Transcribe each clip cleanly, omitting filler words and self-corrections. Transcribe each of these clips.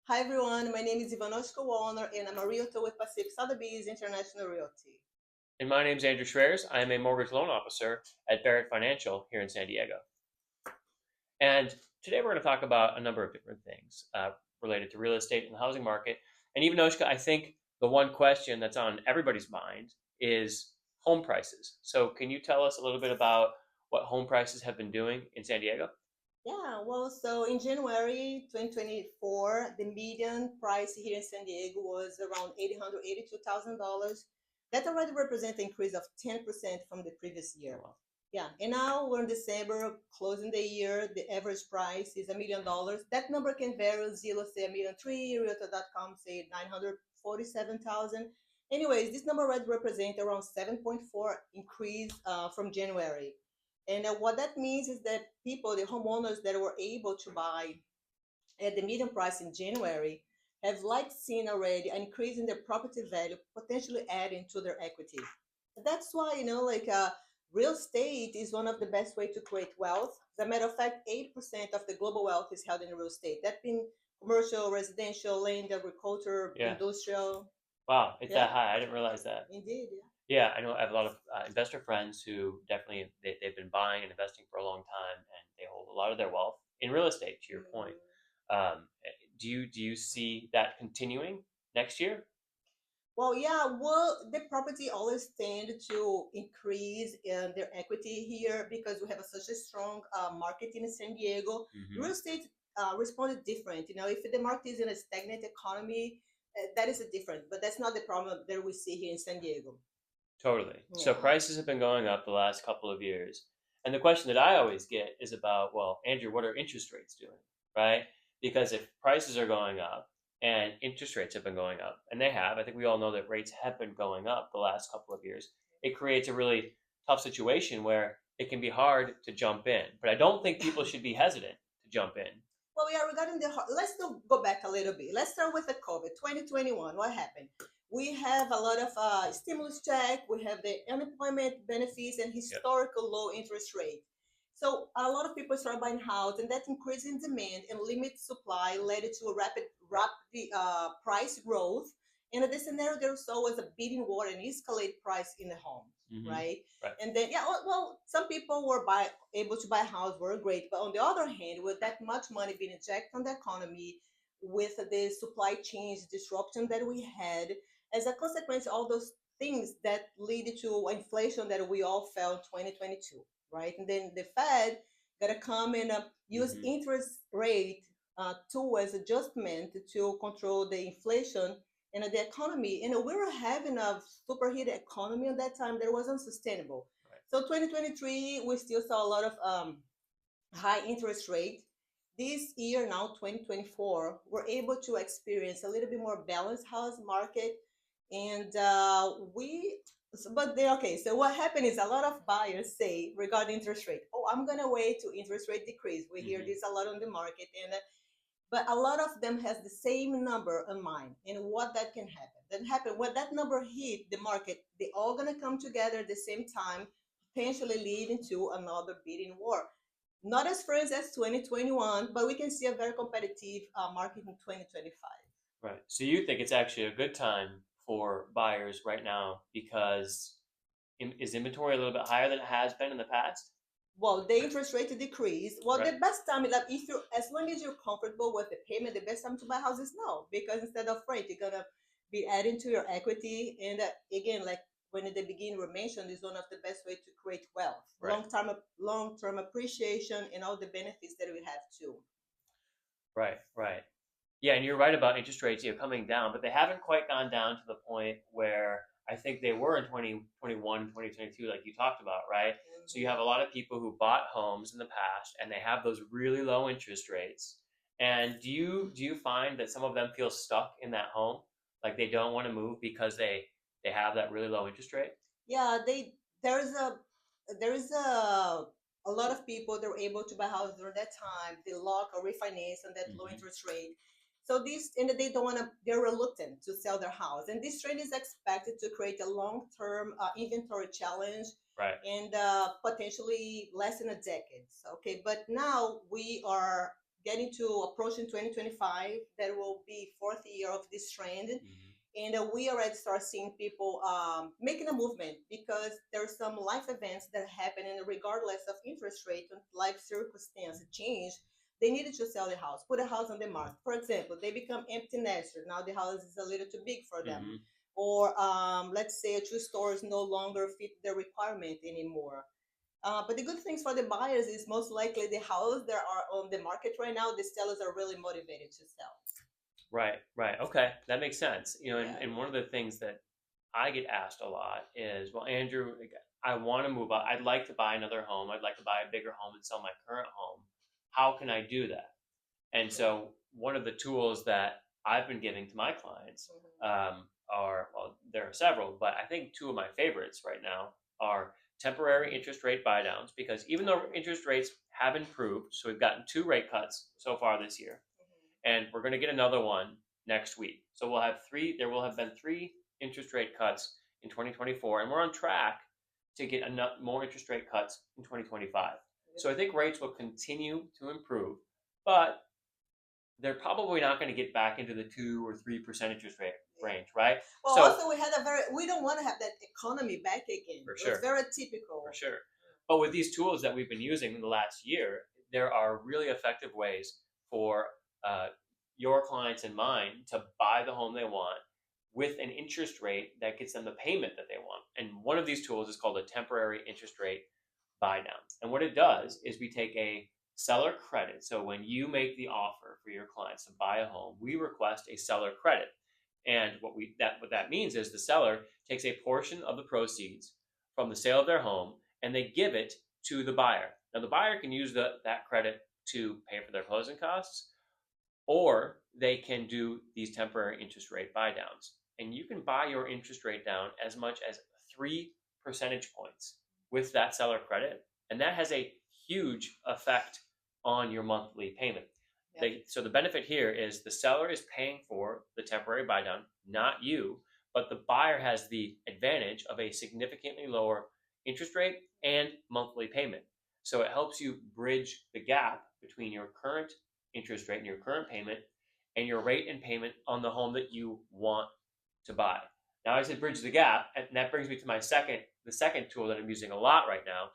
Hi everyone, my name is Ivanoska Wallner and I'm a Realtor with Sotheby's International Realty. And my name is Andrew Schroers. I am a mortgage loan officer at Barrett Financial here in San Diego. And today we're going to talk about a number of different things related to real estate and the housing market. And even Oshka, I think the one question that's on everybody's mind is home prices. So can you tell us a little bit about what home prices have been doing in San Diego? So in January 2024, the median price here in San Diego was around $882,000. That already represents an increase of 10% from the previous year. Wow. Yeah, and now we're in December, closing the year. The average price is $1 million. That number can vary. Zillow say a million three, Realtor.com say 947,000. Anyways, this number already represents around 7.4 increase from January. And what that means is that people, the homeowners that were able to buy at the median price in January, have like seen already an increase in their property value, potentially adding to their equity. That's why, real estate is one of the best way to create wealth. As a matter of fact, 8% of the global wealth is held in real estate. That being commercial, residential, land, agriculture, Yeah. industrial. Wow, it's Yeah, that high. I didn't realize that. indeed. Yeah. Yeah, I know I have a lot of investor friends who definitely they've been buying and investing for a long time, and they hold a lot of their wealth in real estate. To your point, do you see that continuing next year? Well, yeah, well, the property always tend to increase in their equity here because we have such a strong market in San Diego. Hmm. Real estate responded different. If the market is in a stagnant economy, that is a different, but that's not the problem that we see here in San Diego. Totally. So Yeah. prices have been going up the last couple of years, and the question that I always get is about, well, Andrew, what are interest rates doing, right? Because if prices are going up and interest rates have been going up, and they have, I think we all know that rates have been going up the last couple of years. It creates a really tough situation where it can be hard to jump in. But I don't think people should be hesitant to jump in. Well, yeah, regarding let's go back a little bit. Let's start with the COVID 2021. What happened? We have a lot of stimulus check. We have the unemployment benefits and Yep. historical low interest rate. So a lot of people start buying house, and that increase in demand and limit supply led to a rapid price growth. And in this scenario, there was always a bidding war and escalate price in the homes, Hmm. right? Right. And then, yeah, well, some people were able to buy a house, were great. But on the other hand, with that much money being injected on the economy, with the supply chains disruption that we had, as a consequence, all those things that lead to inflation that we all felt 2022, right? And then the Fed got to come and use Hmm. interest rate tool as adjustment to control the inflation and the economy. And we were having a superheated economy at that time that was unsustainable. Right. So 2023, we still saw a lot of high interest rate. This year now, 2024, we're able to experience a little bit more balanced house market, and but they okay. So what happened is a lot of buyers say regarding interest rate, "Oh, I'm gonna wait to interest rate decrease." We hear Hmm. this a lot on the market, and but a lot of them has the same number in mind. And what that can happen? That happen when that number hit the market, they all gonna come together at the same time, potentially leading to another bidding war. Not as friends as 2021, but we can see a very competitive market in 2025. Right. So you think it's actually a good time for buyers right now because is inventory a little bit higher than it has been in the past? Well, the interest rate decrease. Well, Right. the best time is that if you, as long as you're comfortable with the payment, the best time to buy house is now, because instead of rate, you're gonna be adding to your equity. And again, like when at the beginning we mentioned, is one of the best way to create wealth, Right. long term appreciation, and all the benefits that we have too. Right. Right. Yeah, and you're right about interest rates, coming down, but they haven't quite gone down to the point where I think they were in 2021, 2022, like you talked about, right? So you have a lot of people who bought homes in the past and they have those really low interest rates. And do you find that some of them feel stuck in that home? Like they don't want to move because they have that really low interest rate? Yeah, they there is a lot of people that were able to buy houses during that time. They lock or refinance on that low Hmm. interest rate. So this and they don't want to. They're reluctant to sell their house, and this trend is expected to create a long-term inventory challenge Right. and potentially less than a decade. So, okay, but now we are getting to approaching 2025. That will be fourth year of this trend. And we already start seeing people making a movement because there's some life events that happen, and regardless of interest rate and life circumstance change, they needed to sell the house, put a house on the market. For example, they become empty nesters. Now the house is a little too big for them. Or let's say a two stores no longer fit the requirement anymore. But the good things for the buyers is most likely the houses that are on the market right now, the sellers are really motivated to sell. Right, right. Okay, that makes sense. And one of the things that I get asked a lot is, well, Andrew, I want to move up. I'd like to buy another home. I'd like to buy a bigger home and sell my current home. How can I do that? And so one of the tools that I've been giving to my clients are, well, there are several, but I think two of my favorites right now are temporary interest rate buy downs, because even though interest rates have improved, so we've gotten 2 rate cuts so far this year, and we're going to get another one next week. So we'll have 3, there will have been 3 interest rate cuts in 2024, and we're on track to get more interest rate cuts in 2025. So I think rates will continue to improve, but they're probably not going to get back into the 2 or 3% interest rate range, right? Well, so, also we don't want to have that economy back again. For sure. It's very typical. For sure. But with these tools that we've been using in the last year, there are really effective ways for your clients and mine to buy the home they want with an interest rate that gets them the payment that they want. And one of these tools is called a temporary interest rate buy down. And what it does is we take a seller credit. So when you make the offer for your clients to buy a home, we request a seller credit. And what that means is the seller takes a portion of the proceeds from the sale of their home and they give it to the buyer. Now the buyer can use that credit to pay for their closing costs, or they can do these temporary interest rate buy downs. And you can buy your interest rate down as much as 3 percentage points with that seller credit. And that has a huge effect on your monthly payment. So the benefit here is the seller is paying for the temporary buy down, not you, but the buyer has the advantage of a significantly lower interest rate and monthly payment. So it helps you bridge the gap between your current interest rate and your current payment and your rate and payment on the home that you want to buy. Now I said bridge the gap, and that brings me to the second tool that I'm using a lot right now.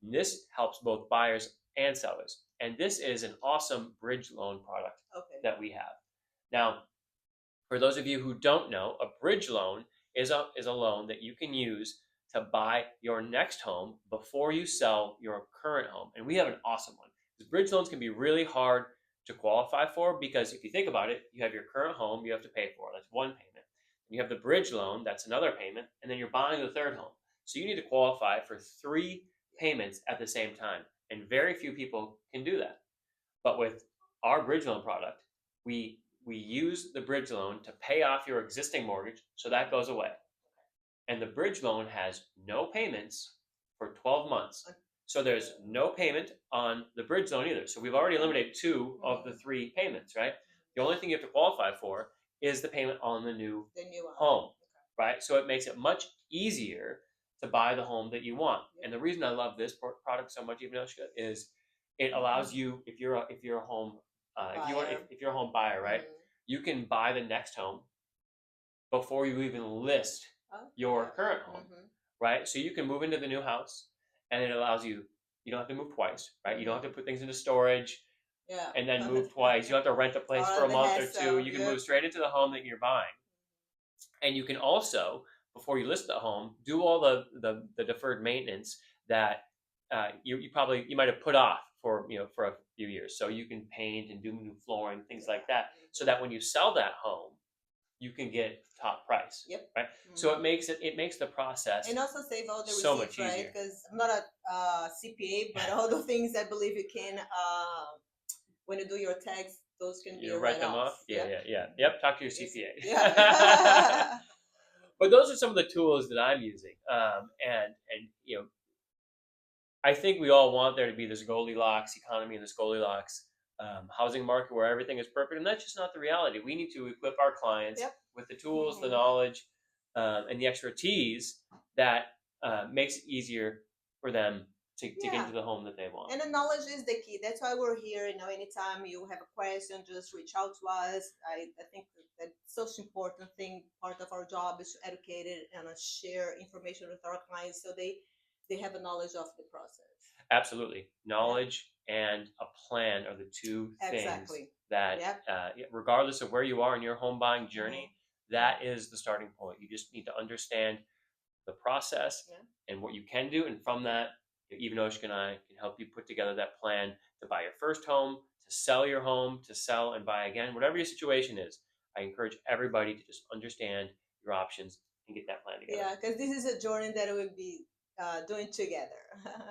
And this helps both buyers and sellers. And this is an awesome bridge loan product that we have. Now, for those of you who don't know, a bridge loan is a loan that you can use to buy your next home before you sell your current home. And we have an awesome one. Because bridge loans can be really hard to qualify for, because if you think about it, you have your current home you have to pay for. That's one payment. And you have the bridge loan, that's another payment, and then you're buying the third home. So you need to qualify for 3 payments at the same time. And very few people can do that. But with our bridge loan product, we use the bridge loan to pay off your existing mortgage, so that goes away. And the bridge loan has no payments for 12 months. So there's no payment on the bridge loan either. So we've already eliminated 2 of the 3 payments, right? The only thing you have to qualify for is the payment on the new home, right? So it makes it much easier to buy the home that you want. And the reason I love this product so much, Ivanoska, is it allows you, if you're a home buyer, right? You can buy the next home before you even list your current home, right? So you can move into the new house, and it allows you don't have to move twice, right? You don't have to put things into storage and then move twice. You don't have to rent a place for a month or 2. You can move straight into the home that you're buying. And you can also, before you list the home, do all the deferred maintenance that you might have put off for a few years. So you can paint and do new flooring, things like that, so that when you sell that home, you can get top price. Right. So it makes the process, and also save all the so receipts, much easier. Because I'm not a CPA, but all the things I believe you can when you do your tax, those can be write them off. Yep. Talk to your CPA. Yeah. But those are some of the tools that I'm using, and I think we all want there to be this Goldilocks economy and this Goldilocks housing market where everything is perfect, and that's just not the reality. We need to equip our clients with the tools, the knowledge, and the expertise that makes it easier for them to get into the home that they want. And the knowledge is the key. That's why we're here. Anytime you have a question, just reach out to us. I think that's such important thing. Part of our job is to educate it and share information with our clients so they have a knowledge of the process. Absolutely. Knowledge and a plan are the two things that, regardless of where you are in your home buying journey, that is the starting point. You just need to understand the process and what you can do. And from that, Ivanoska and I can help you put together that plan to buy your first home, to sell your home, to sell and buy again, whatever your situation is. I encourage everybody to just understand your options and get that plan together. Yeah, because this is a journey that we'll be doing together.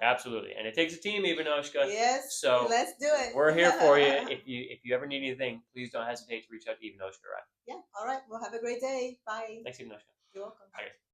Absolutely, and it takes a team, Ivanoska. Yes, so let's do it. We're here for you. If you ever need anything, please don't hesitate to reach out to Ivanoska. Yeah, all right. Well, have a great day. Bye. Thanks, Ivanoska. You're welcome. Okay.